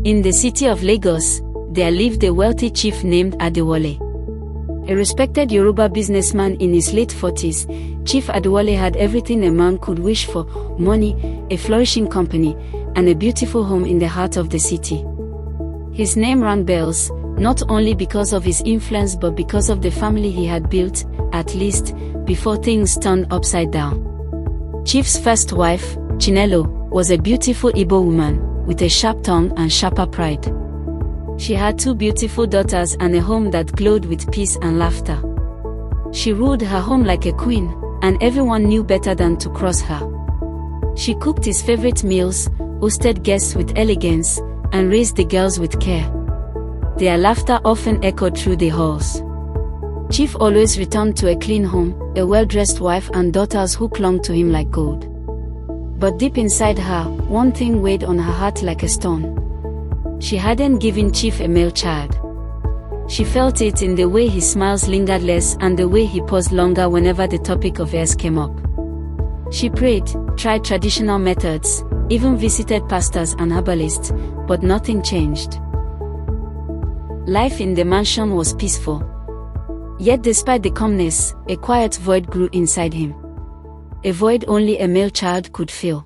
In the city of Lagos, there lived a wealthy chief named Adiwali. A respected Yoruba businessman in his late 40s, Chief Adiwali had everything a man could wish for: money, a flourishing company, and a beautiful home in the heart of the city. His name rang bells, not only because of his influence but because of the family he had built, at least, before things turned upside down. Chief's first wife, Chinelo, was a beautiful Igbo woman, with a sharp tongue and sharper pride. She had 2 beautiful daughters and a home that glowed with peace and laughter. She ruled her home like a queen, and everyone knew better than to cross her. She cooked his favorite meals, hosted guests with elegance, and raised the girls with care. Their laughter often echoed through the halls. Chief always returned to a clean home, a well-dressed wife and daughters who clung to him like gold. But deep inside her, one thing weighed on her heart like a stone. She hadn't given Chief a male child. She felt it in the way his smiles lingered less and the way he paused longer whenever the topic of heirs came up. She prayed, tried traditional methods, even visited pastors and herbalists, but nothing changed. Life in the mansion was peaceful. Yet despite the calmness, a quiet void grew inside him. A void only a male child could fill.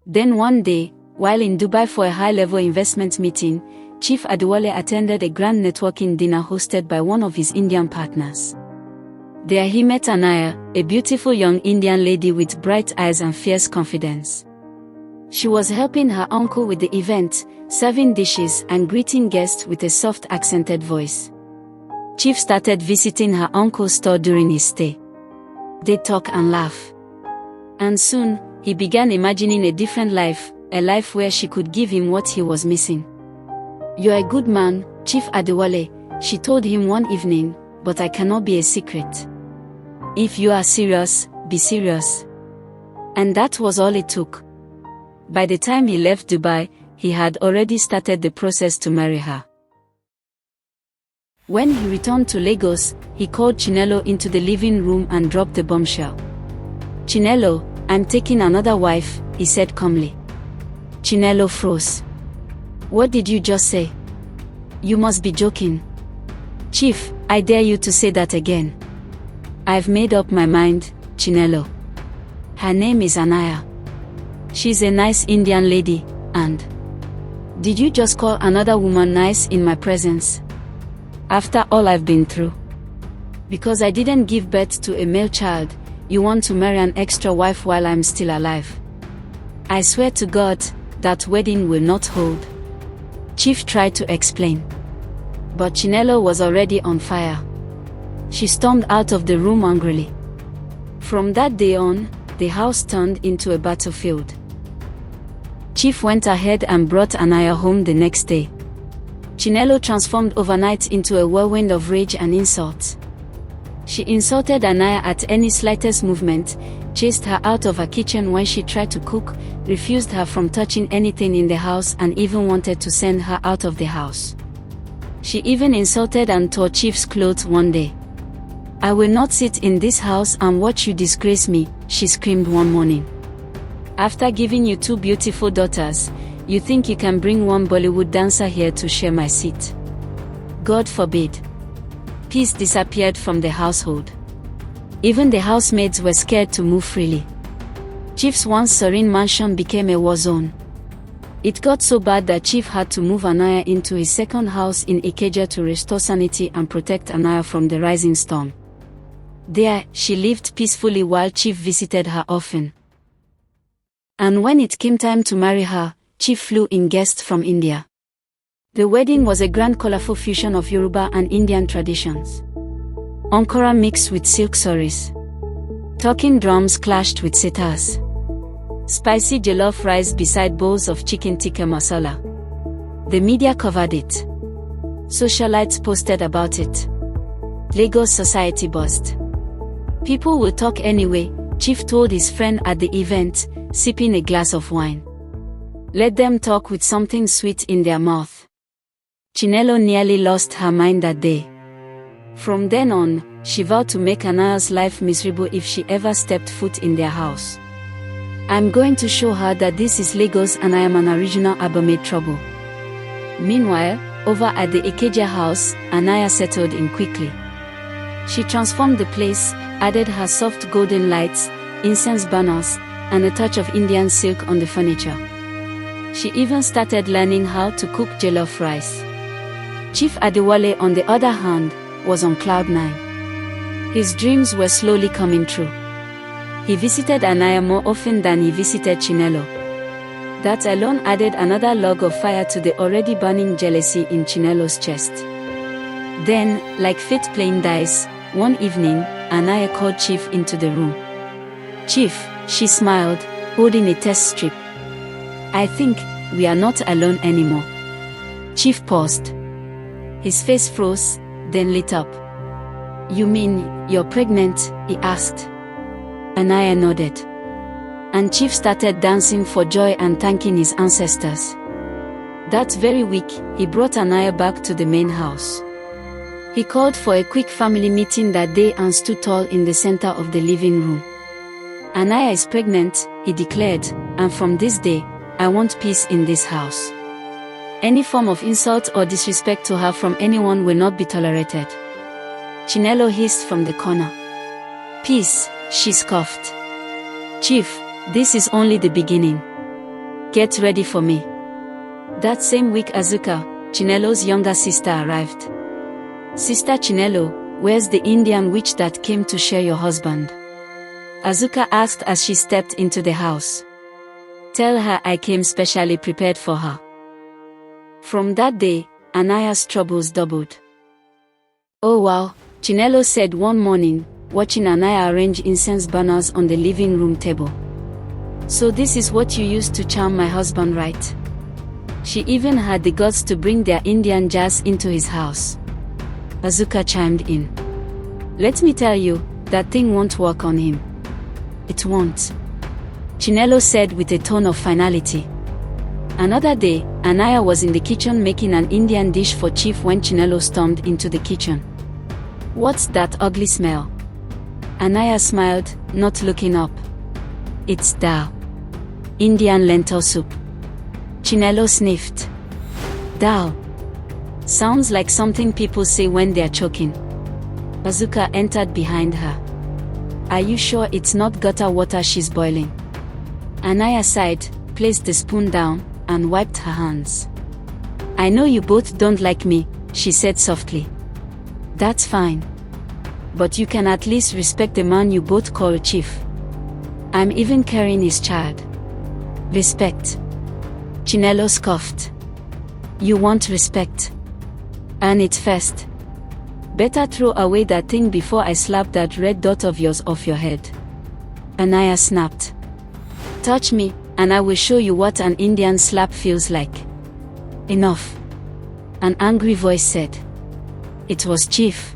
Then one day, while in Dubai for a high-level investment meeting, Chief Adiwali attended a grand networking dinner hosted by one of his Indian partners. There he met Annaya, a beautiful young Indian lady with bright eyes and fierce confidence. She was helping her uncle with the event, serving dishes and greeting guests with a soft accented voice. Chief started visiting her uncle's store during his stay. They talk and laugh. And soon, he began imagining a different life, a life where she could give him what he was missing. "You're a good man, Chief Adiwali," she told him one evening, "but I cannot be a secret. If you are serious, be serious." And that was all it took. By the time he left Dubai, he had already started the process to marry her. When he returned to Lagos, he called Chinelo into the living room and dropped the bombshell. "Chinelo, I'm taking another wife," he said calmly. Chinelo froze. "What did you just say? You must be joking." "Chief, I dare you to say that again." "I've made up my mind, Chinelo. Her name is Annaya. She's a nice Indian lady, and..." "Did you just call another woman nice in my presence? After all I've been through? Because I didn't give birth to a male child, you want to marry an extra wife while I'm still alive? I swear to God, that wedding will not hold." Chief tried to explain. But Chinelo was already on fire. She stormed out of the room angrily. From that day on, the house turned into a battlefield. Chief went ahead and brought Annaya home the next day. Chinelo transformed overnight into a whirlwind of rage and insult. She insulted Annaya at any slightest movement, chased her out of her kitchen when she tried to cook, refused her from touching anything in the house and even wanted to send her out of the house. She even insulted and tore Chief's clothes one day. "I will not sit in this house and watch you disgrace me," she screamed one morning. "After giving you 2 beautiful daughters, you think you can bring one Bollywood dancer here to share my seat? God forbid." Peace disappeared from the household. Even the housemaids were scared to move freely. Chief's once serene mansion became a war zone. It got so bad that Chief had to move Annaya into his second house in Ikeja to restore sanity and protect Annaya from the rising storm. There, she lived peacefully while Chief visited her often. And when it came time to marry her, Chief flew in guests from India. The wedding was a grand colorful fusion of Yoruba and Indian traditions. Ankara mixed with silk saris. Talking drums clashed with sitars. Spicy jollof rice beside bowls of chicken tikka masala. The media covered it. Socialites posted about it. Lagos society buzzed. "People will talk anyway," Chief told his friend at the event, sipping a glass of wine. "Let them talk with something sweet in their mouth." Chinelo nearly lost her mind that day. From then on, she vowed to make Annaya's life miserable if she ever stepped foot in their house. "I'm going to show her that this is Lagos and I am an original Abba made trouble." Meanwhile, over at the Ikeja house, Annaya settled in quickly. She transformed the place, added her soft golden lights, incense burners, and a touch of Indian silk on the furniture. She even started learning how to cook jollof rice. Chief Adiwali, on the other hand, was on cloud nine. His dreams were slowly coming true. He visited Annaya more often than he visited Chinelo. That alone added another log of fire to the already burning jealousy in Chinelo's chest. Then, like fate playing dice, one evening, Annaya called Chief into the room. "Chief," she smiled, holding a test strip. "I think we are not alone anymore." Chief paused. His face froze, then lit up. "You mean you're pregnant?" he asked. Annaya nodded. And Chief started dancing for joy and thanking his ancestors. That very week, he brought Annaya back to the main house. He called for a quick family meeting that day and stood tall in the center of the living room. "Annaya is pregnant," he declared, "and from this day, I want peace in this house. Any form of insult or disrespect to her from anyone will not be tolerated." Chinelo hissed from the corner. "Peace," she scoffed. "Chief, this is only the beginning. Get ready for me." That same week, Azuka, Chinelo's younger sister, arrived. "Sister Chinelo, where's the Indian witch that came to share your husband?" Azuka asked as she stepped into the house. "Tell her I came specially prepared for her." From that day, Annaya's troubles doubled. "Oh wow," Chinelo said one morning, watching Annaya arrange incense burners on the living room table. "So this is what you used to charm my husband, right?" She even had the guts to bring their Indian jazz into his house. Azuka chimed in. "Let me tell you, that thing won't work on him." "It won't," Chinelo said with a tone of finality. Another day, Annaya was in the kitchen making an Indian dish for Chief when Chinelo stormed into the kitchen. "What's that ugly smell?" Annaya smiled, not looking up. "It's dal. Indian lentil soup." Chinelo sniffed. "Dal. Sounds like something people say when they're choking." Azuka entered behind her. "Are you sure it's not gutter water she's boiling?" Annaya sighed, placed the spoon down, and wiped her hands. "I know you both don't like me," she said softly. "That's fine. But you can at least respect the man you both call Chief. I'm even carrying his child." "Respect?" Chinelo scoffed. "You want respect? Earn it first. Better throw away that thing before I slap that red dot of yours off your head." Annaya snapped. "Touch me, and I will show you what an Indian slap feels like." "Enough," an angry voice said. It was Chief.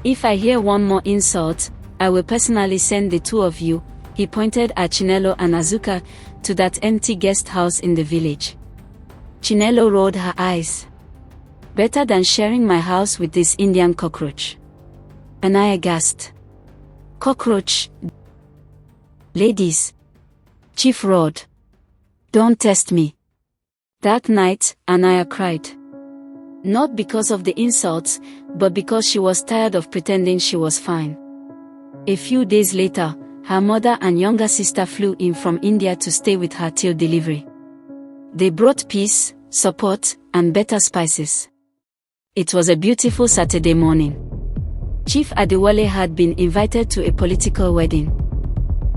"If I hear one more insult, I will personally send the two of you," he pointed at Chinelo and Azuka, to that empty guest house in the village. Chinelo rolled her eyes. "Better than sharing my house with this Indian cockroach." Annaya gasped. "Cockroach? Ladies," Chief roared. "Don't test me." That night, Annaya cried. Not because of the insults, but because she was tired of pretending she was fine. A few days later, her mother and younger sister flew in from India to stay with her till delivery. They brought peace, support, and better spices. It was a beautiful Saturday morning. Chief Adiwali had been invited to a political wedding.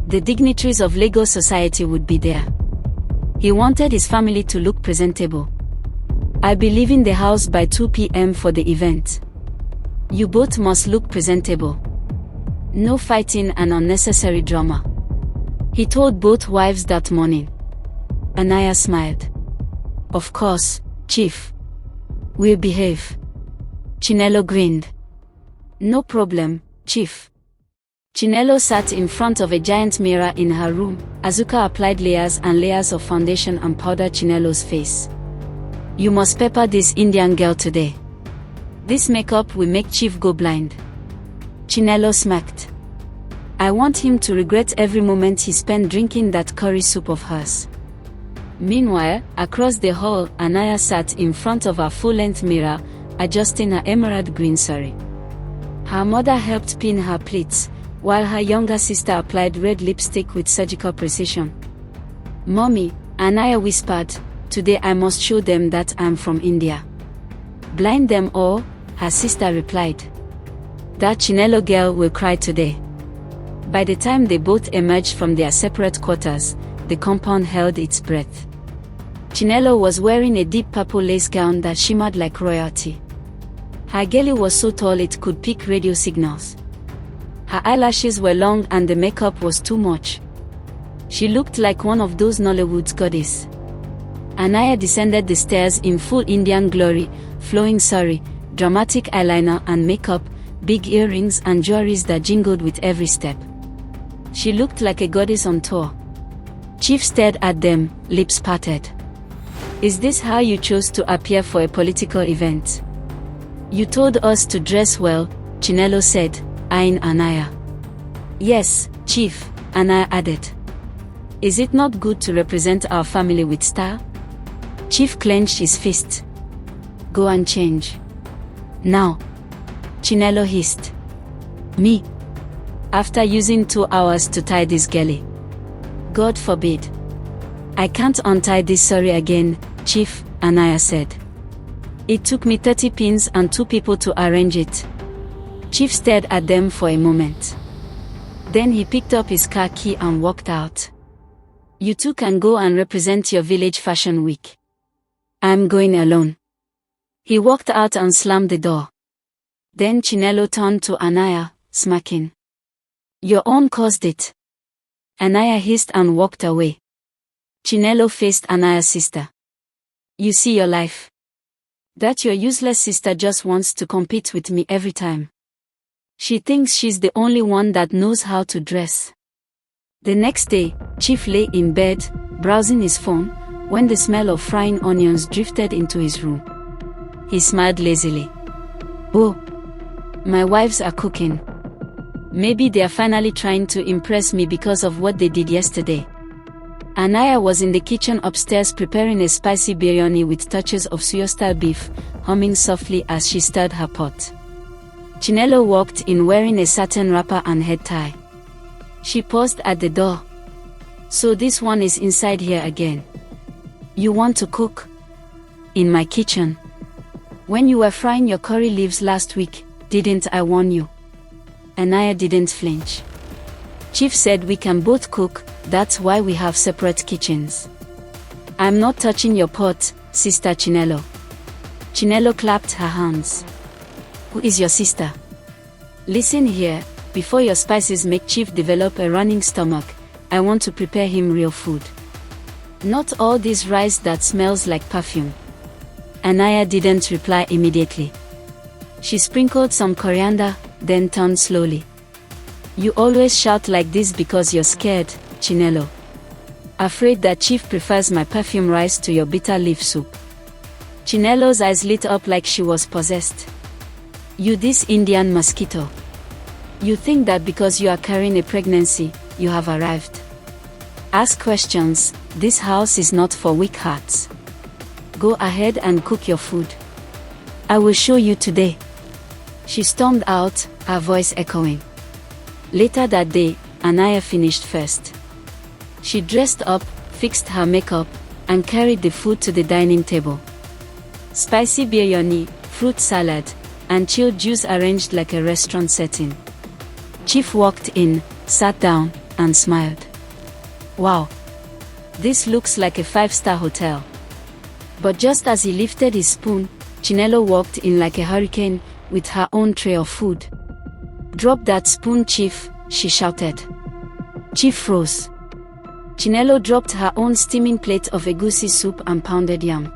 The dignitaries of Lagos society would be there. He wanted his family to look presentable. "I'll be leaving the house by 2 p.m. for the event. You both must look presentable. No fighting and unnecessary drama," he told both wives that morning. Annaya smiled. "Of course, Chief. We'll behave." Chinelo grinned. "No problem, Chief." Chinelo sat in front of a giant mirror in her room. Azuka applied layers and layers of foundation and powdered Chinelo's face. "You must pepper this Indian girl today. This makeup will make Chief go blind." Chinelo smirked. "I want him to regret every moment he spent drinking that curry soup of hers." Meanwhile, across the hall, Annaya sat in front of her full-length mirror, adjusting her emerald green sari. Her mother helped pin her pleats, while her younger sister applied red lipstick with surgical precision. "Mommy," Annaya whispered, "today I must show them that I'm from India." "Blind them all," her sister replied. "That Chinelo girl will cry today." By the time they both emerged from their separate quarters, the compound held its breath. Chinelo was wearing a deep purple lace gown that shimmered like royalty. Her gele was so tall it could pick radio signals. Her eyelashes were long and the makeup was too much. She looked like one of those Nollywood goddesses. Annaya descended the stairs in full Indian glory, flowing sari, dramatic eyeliner and makeup, big earrings and jewelries that jingled with every step. She looked like a goddess on tour. Chief stared at them, lips parted. "Is this how you chose to appear for a political event?" "You told us to dress well," Chinelo said, eyeing Annaya. "Yes, Chief," Annaya added. "Is it not good to represent our family with style?" Chief clenched his fist. "Go and change. Now." Chinelo hissed. "Me? After using 2 hours to tie this gele? God forbid. I can't untie this sari again, Chief," Annaya said. "It took me 30 pins and 2 people to arrange it." Chief stared at them for a moment. Then he picked up his car key and walked out. "You two can go and represent your village fashion week. I'm going alone." He walked out and slammed the door. Then Chinelo turned to Annaya, smacking. "Your own caused it." Annaya hissed and walked away. Chinelo faced Annaya's sister. "You see your life? That your useless sister just wants to compete with me every time. She thinks she's the only one that knows how to dress." The next day, Chief lay in bed, browsing his phone, when the smell of frying onions drifted into his room. He smiled lazily. "Oh, my wives are cooking. Maybe they are finally trying to impress me because of what they did yesterday." Annaya was in the kitchen upstairs preparing a spicy biryani with touches of suya-style beef, humming softly as she stirred her pot. Chinelo walked in wearing a satin wrapper and head tie. She paused at the door. "So this one is inside here again. You want to cook? In my kitchen? When you were frying your curry leaves last week, didn't I warn you?" Annaya didn't flinch. "Chief said we can both cook, that's why we have separate kitchens." "I'm not touching your pot, Sister Chinelo." Chinelo clapped her hands. "Who is your sister? Listen here, before your spices make Chief develop a running stomach, I want to prepare him real food. Not all this rice that smells like perfume." Annaya didn't reply immediately. She sprinkled some coriander, then turned slowly. "You always shout like this because you're scared, Chinelo. Afraid that Chief prefers my perfume rice to your bitter leaf soup." Chinelo's eyes lit up like she was possessed. "You this Indian mosquito. You think that because you are carrying a pregnancy, you have arrived. Ask questions, this house is not for weak hearts. Go ahead and cook your food. I will show you today." She stormed out, her voice echoing. Later that day, Annaya finished first. She dressed up, fixed her makeup, and carried the food to the dining table. Spicy biryani, fruit salad, and chilled juice arranged like a restaurant setting. Chief walked in, sat down, and smiled. "Wow. This looks like a 5-star hotel." But just as he lifted his spoon, Chinelo walked in like a hurricane, with her own tray of food. "Drop that spoon, Chief," she shouted. Chief froze. Chinelo dropped her own steaming plate of egusi soup and pounded yam.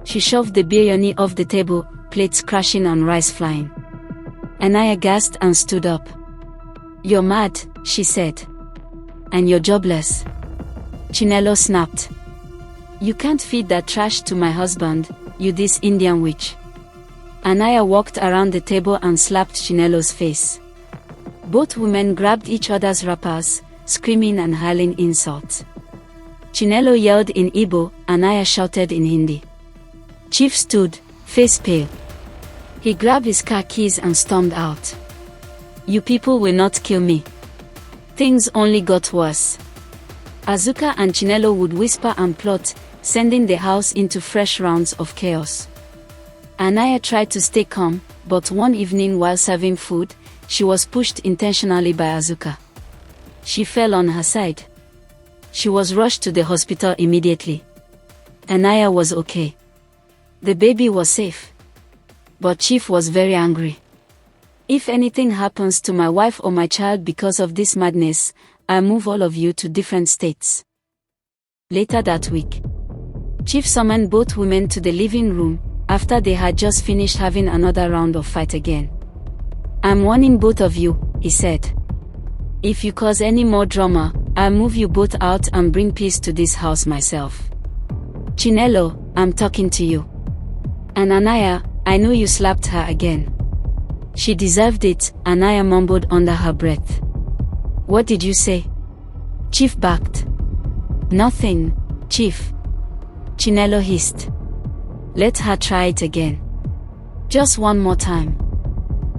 She shoved the biryani off the table, plates crashing and rice flying. Annaya gasped and stood up. "You're mad," she said. "And you're jobless." Chinelo snapped. "You can't feed that trash to my husband, you this Indian witch." Annaya walked around the table and slapped Chinelo's face. Both women grabbed each other's wrappers, screaming and hurling insults. Chinelo yelled in Igbo, Annaya shouted in Hindi. Chief stood, face pale. He grabbed his car keys and stormed out. You people will not kill me. Things only got worse. Azuka and Chinelo would whisper and plot, sending the house into fresh rounds of chaos. Annaya tried to stay calm, but one evening while serving food, she was pushed intentionally by Azuka. She fell on her side. She was rushed to the hospital immediately. Annaya was okay. The baby was safe. But Chief was very angry. If anything happens to my wife or my child because of this madness, I'll move all of you to different states. Later that week, Chief summoned both women to the living room, after they had just finished having another round of fight again. I'm warning both of you, he said. If you cause any more drama, I'll move you both out and bring peace to this house myself. Chinelo, I'm talking to you. And Annaya, I know you slapped her again. She deserved it, Annaya mumbled under her breath. What did you say? Chief barked. Nothing, Chief. Chinelo hissed. Let her try it again. Just one more time.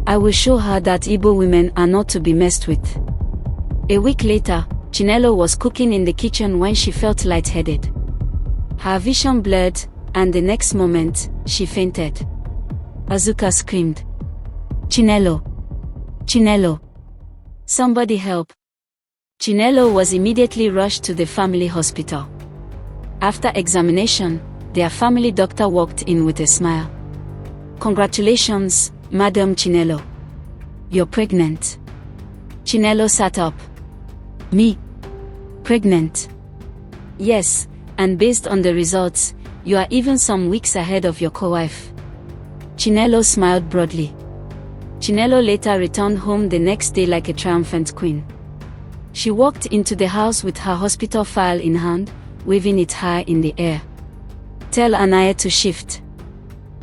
I will show her that Igbo women are not to be messed with. A week later, Chinelo was cooking in the kitchen when she felt lightheaded. Her vision blurred, and the next moment, she fainted. Azuka screamed. Chinelo! Chinelo! Somebody help! Chinelo was immediately rushed to the family hospital. After examination, their family doctor walked in with a smile. Congratulations, Madam Chinelo. You're pregnant. Chinelo sat up. Me? Pregnant? Yes, and based on the results, you are even some weeks ahead of your co-wife. Chinelo smiled broadly. Chinelo later returned home the next day like a triumphant queen. She walked into the house with her hospital file in hand, waving it high in the air. Tell Annaya to shift.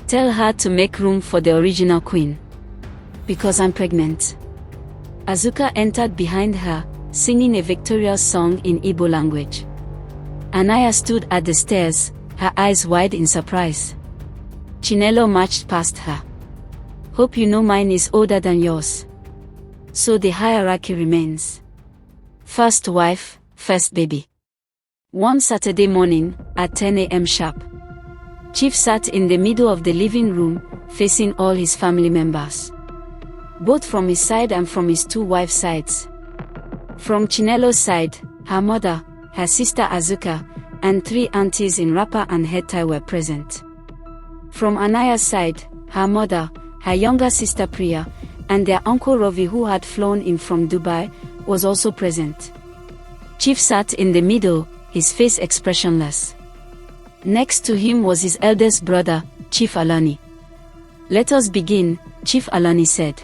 Tell her to make room for the original queen. Because I'm pregnant. Azuka entered behind her, singing a victorious song in Igbo language. Annaya stood at the stairs, her eyes wide in surprise. Chinelo marched past her. Hope you know mine is older than yours. So the hierarchy remains. First wife, first baby. One Saturday morning, at 10 a.m. sharp, Chief sat in the middle of the living room, facing all his family members. Both from his side and from his two wives' sides. From Chinelo's side, her mother, her sister Azuka, and 3 aunties in wrapper and head tie were present. From Annaya's side, her mother, her younger sister Priya, and their uncle Reby, who had flown in from Dubai, was also present. Chief sat in the middle, his face expressionless. Next to him was his eldest brother, Chief Alani. Let us begin, Chief Alani said.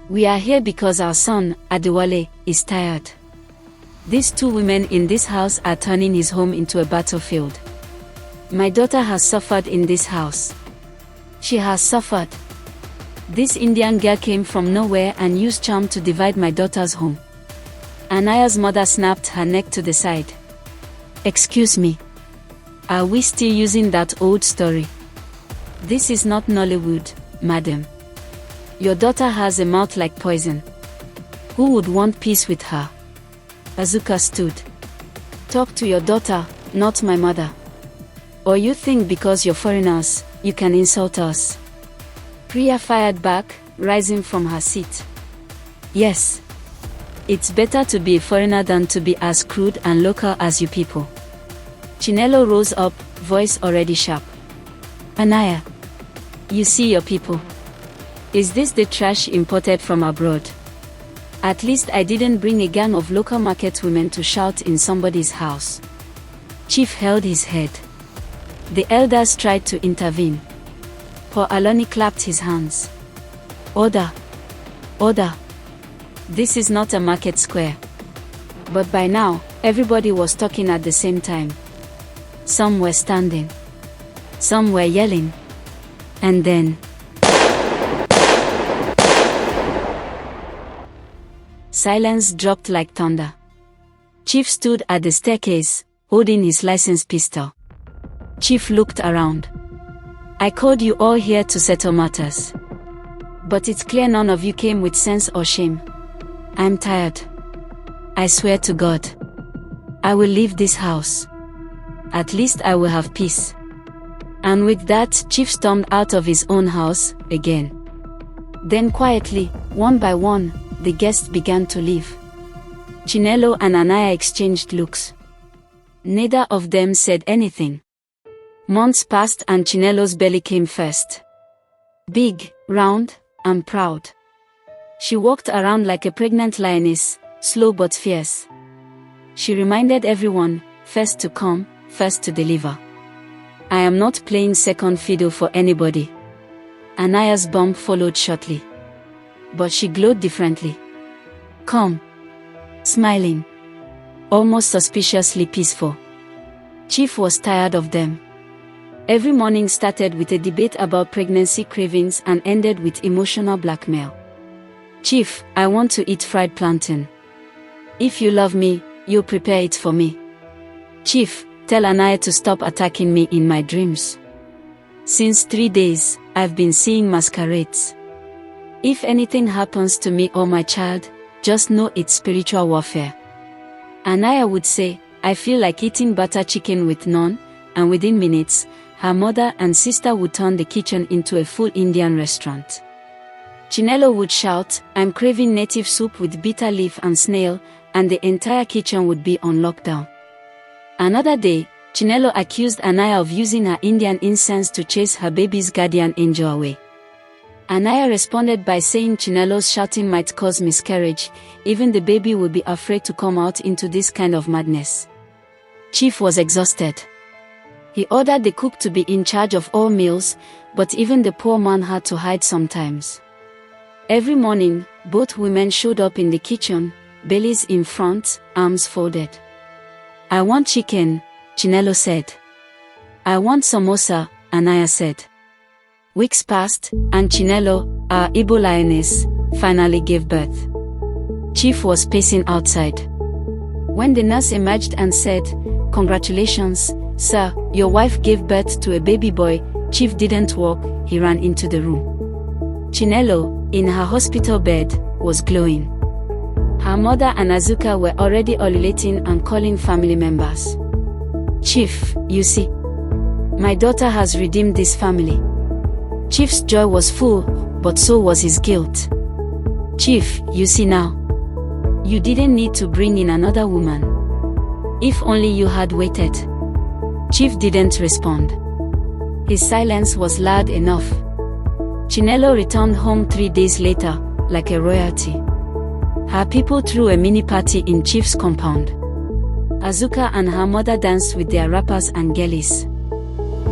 We are here because our son, Adiwali, is tired. These 2 women in this house are turning his home into a battlefield. My daughter has suffered in this house. She has suffered. This Indian girl came from nowhere and used charm to divide my daughter's home. Annaya's mother snapped her neck to the side. Excuse me. Are we still using that old story? This is not Nollywood, madam. Your daughter has a mouth like poison. Who would want peace with her? Azuka stood. Talk to your daughter, not my mother. Or you think because you're foreigners, you can insult us? Priya fired back, rising from her seat. Yes. It's better to be a foreigner than to be as crude and local as you people. Chinelo rose up, voice already sharp. Annaya. You see your people. Is this the trash imported from abroad? At least I didn't bring a gang of local market women to shout in somebody's house. Chief held his head. The elders tried to intervene. Poor Alani clapped his hands. Order! Order! This is not a market square. But by now, everybody was talking at the same time. Some were standing. Some were yelling. And then... silence dropped like thunder. Chief stood at the staircase, holding his licensed pistol. Chief looked around. I called you all here to settle matters. But it's clear none of you came with sense or shame. I'm tired. I swear to God. I will leave this house. At least I will have peace. And with that, Chief stormed out of his own house, again. Then quietly, one by one, the guests began to leave. Chinelo and Annaya exchanged looks. Neither of them said anything. Months passed and Chinelo's belly came first. Big, round, and proud. She walked around like a pregnant lioness, slow but fierce. She reminded everyone, first to come, first to deliver. I am not playing second fiddle for anybody. Annaya's bump followed shortly. But she glowed differently. Calm. Smiling. Almost suspiciously peaceful. Chief was tired of them. Every morning started with a debate about pregnancy cravings and ended with emotional blackmail. Chief, I want to eat fried plantain. If you love me, you prepare it for me. Chief, tell Annaya to stop attacking me in my dreams. Since 3 days, I've been seeing masquerades. If anything happens to me or my child, just know it's spiritual warfare. Annaya would say, I feel like eating butter chicken with naan, and within minutes, her mother and sister would turn the kitchen into a full Indian restaurant. Chinelo would shout, I'm craving native soup with bitter leaf and snail, and the entire kitchen would be on lockdown. Another day, Chinelo accused Annaya of using her Indian incense to chase her baby's guardian angel away. Annaya responded by saying Chinelo's shouting might cause miscarriage, even the baby would be afraid to come out into this kind of madness. Chief was exhausted. He ordered the cook to be in charge of all meals, but even the poor man had to hide sometimes. Every morning, both women showed up in the kitchen, bellies in front, arms folded. I want chicken, Chinelo said. I want samosa, Annaya said. Weeks passed, and Chinelo, our Igbo lioness, finally gave birth. Chief was pacing outside. When the nurse emerged and said, Congratulations, sir, your wife gave birth to a baby boy, Chief didn't walk, he ran into the room. Chinelo, in her hospital bed, was glowing. Her mother and Azuka were already ululating and calling family members. Chief, you see. My daughter has redeemed this family. Chief's joy was full, but so was his guilt. Chief, you see now. You didn't need to bring in another woman. If only you had waited. Chief didn't respond. His silence was loud enough. Chinelo returned home 3 days later, like a royalty. Her people threw a mini party in Chief's compound. Azuka and her mother danced with their rappers and girlies.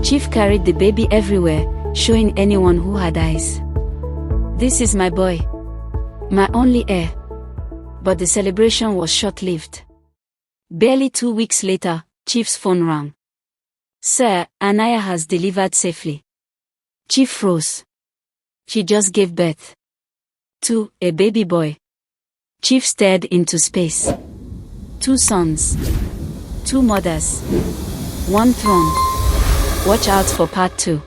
Chief carried the baby everywhere, showing anyone who had eyes. This is my boy. My only heir. But the celebration was short-lived. Barely 2 weeks later, Chief's phone rang. Sir, Annaya has delivered safely. Chief froze. She just gave birth to a baby boy. Chief stared into space. 2 sons. 2 mothers. 1 throne. Watch out for part 2.